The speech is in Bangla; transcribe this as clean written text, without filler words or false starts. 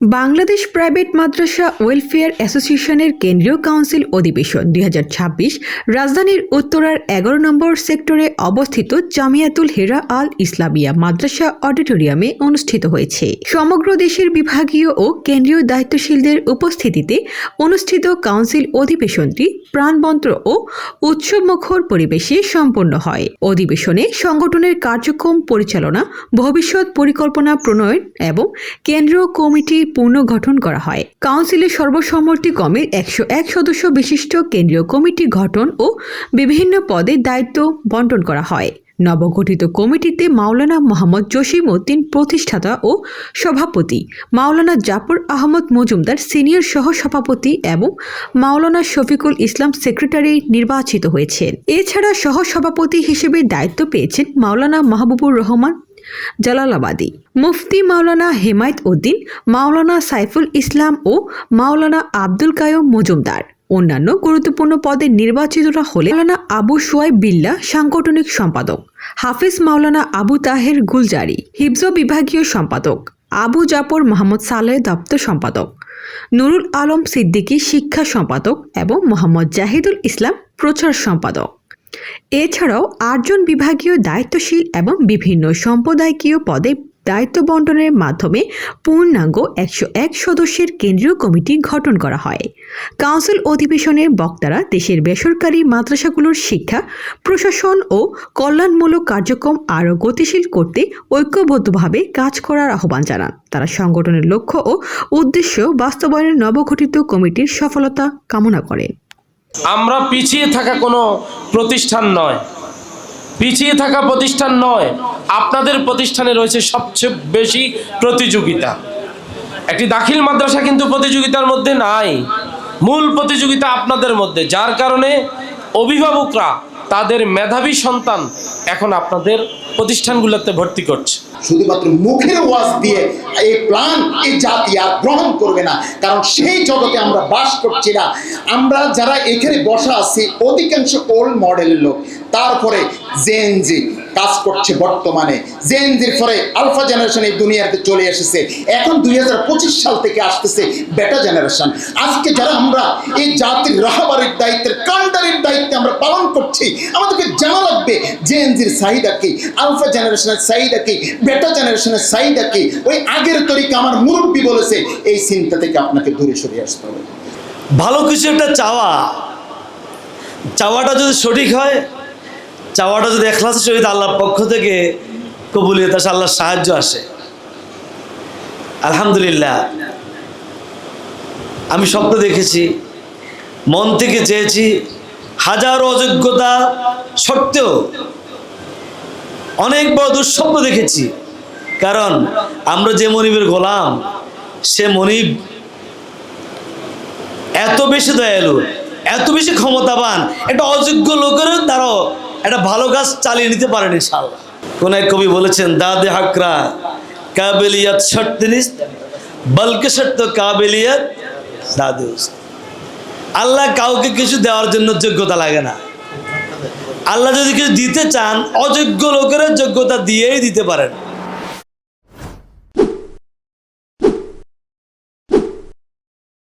বাংলাদেশ প্রাইভেট মাদ্রাসা ওয়েলফেয়ার অ্যাসোসিয়েশনের কেন্দ্রীয় কাউন্সিল অধিবেশন 2026 রাজধানীর উত্তরার 11 নম্বর সেক্টরে অবস্থিত জামিয়াতুল হেরা আল ইসলামিয়া মাদ্রাসা অডিটোরিয়ামে অনুষ্ঠিত হয়েছে। সমগ্র দেশের বিভাগীয় ও কেন্দ্রীয় দায়িত্বশীলদের উপস্থিতিতে অনুষ্ঠিত কাউন্সিল অধিবেশনটি প্রাণবন্ত ও উৎসবমুখর পরিবেশে সম্পন্ন হয়। অধিবেশনে সংগঠনের কার্যক্রম পরিচালনা, ভবিষ্যৎ পরিকল্পনা প্রণয়ন এবং কেন্দ্রীয় কমিটি পুনর্গঠন করা হয়। কাউন্সিলের সর্বসম্মতিক্রমে 101 সদস্য বিশিষ্ট কেন্দ্রীয় কমিটি গঠন ও বিভিন্ন পদে দায়িত্ব বন্টন করা হয়। নবগঠিত কমিটিতে মাওলানা মোহাম্মদ জসিম উদ্দিন প্রতিষ্ঠাতা ও সভাপতি, মাওলানা জাফর আহমদ মজুমদার সিনিয়র সহসভাপতি এবং মাওলানা শফিকুল ইসলাম সেক্রেটারি নির্বাচিত হয়েছেন। এছাড়া সহসভাপতি হিসেবে দায়িত্ব পেয়েছেন মাওলানা মাহবুবুর রহমান জালালাবাদী, মুফতি মাওলানা হেমায়েত উদ্দিন, মাওলানা সাইফুল ইসলাম ও মাওলানা আব্দুল কায়ুম মজুমদার। অন্যান্য গুরুত্বপূর্ণ পদে নির্বাচিতরা হলে মাওলানা আবু সোয়াইব বিল্লাহ সাংগঠনিক সম্পাদক, হাফিজ মাওলানা আবু তাহের গুলজারি হিফজ বিভাগীয় সম্পাদক, আবু জাফর মোহাম্মদ সালেহ দপ্তর সম্পাদক, নুরুল আলম সিদ্দিকী শিক্ষা সম্পাদক এবং মোহাম্মদ জাহিদুল ইসলাম প্রচার সম্পাদক। এছাড়াও 8 জন বিভাগীয় দায়িত্বশীল এবং বিভিন্ন সম্পাদকীয় পদে দায়িত্ব বন্টনের মাধ্যমে পূর্ণাঙ্গ 101 সদস্যের কেন্দ্রীয় কমিটি গঠন করা হয়। কাউন্সিল অধিবেশনের বক্তারা দেশের বেসরকারি মাদ্রাসাগুলোর শিক্ষা, প্রশাসন ও কল্যাণমূলক কার্যক্রম আরও গতিশীল করতে ঐক্যবদ্ধভাবে কাজ করার আহ্বান জানান। তারা সংগঠনের লক্ষ্য ও উদ্দেশ্য বাস্তবায়নের নবগঠিত কমিটির সফলতা কামনা করেন। আমরা পিছিয়ে থাকা কোনো প্রতিষ্ঠান নয়, পিছিয়ে থাকা প্রতিষ্ঠান নয়, আপনাদের প্রতিষ্ঠানে রয়েছে সবচেয়ে বেশি প্রতিযোগিতা। একটি দাখিল মাদ্রাসা কিন্তু প্রতিযোগিতার মধ্যে নাই, মূল প্রতিযোগিতা আপনাদের মধ্যে, যার কারণে অভিভাবকরা তাদের মেধাবী সন্তান এখন আপনাদের প্রতিষ্ঠানগুলোতে ভর্তি করছে। শুধুমাত্র মুখের ওয়াজ দিয়ে এই প্ল্যান এই জাতি আর গ্রহণ করবে না, কারণ সেই জগতে আমরা বাস করছি না। আমরা যারা এখানে বসা আছি অধিকাংশ ওল্ড মডেলের লোক, তারপরে জেনজি কাজ করছে বর্তমানে, জেনজির পরে আলফা জেনারেশন এই দুনিয়াতে চলে এসেছে। এখন 2025 সাল থেকে আসতেছে বেটা জেনারেশন। আজকে যারা আমরা এই জাতির রাহবারের দায়িত্বের কান্ডারির দায়িত্বে আমরা পালন করছি, আমাদেরকে জানা লাগবে জেনজির চাহিদা কি, আলফা জেনারেশনের চাহিদা কি, বেটা জেনারেশনের চাহিদা কি। ওই আগের তরিকা আমার মুরব্বী বলেছে, এই চিন্তা থেকে আপনাকে দূরে সরে আসতে হবে। ভালো কিছু একটা চাওয়াটা যদি সঠিক হয়, চাওয়াটা যদি ইখলাসের সহিত আল্লাহর পক্ষ থেকে কবুলিয়ত আসে, আল্লাহর সাহায্য আসে, আলহামদুলিল্লাহ। আমি স্বপ্ন দেখেছি, মন থেকে চেয়েছি, হাজারো অযোগ্যতা সত্ত্বেও অনেক বড় দুঃস্বপ্ন দেখেছি। কারণ আমরা যে মনিবের গোলাম, সে মনিব এত বেশি দয়ালু, এত বেশি ক্ষমতাবান, একটা অযোগ্য লোকের দ্বারাও একটা ভালো কাজ চালিয়ে নিতে পারেন ইনশাআল্লাহ। কোন এক কবি বলেছেন, দাদে হাকরা কাবিলিয়াত শর্ত নিস্ত বলকে শর্ত কাবিলিয়াত দাদে। আল্লাহ কাউকে কিছু দেওয়ার জন্য যোগ্যতা লাগে না। আল্লাহ যদি কিছু দিতে চান, অযোগ্য লোকের যোগ্যতা দিয়েই দিতে পারেন।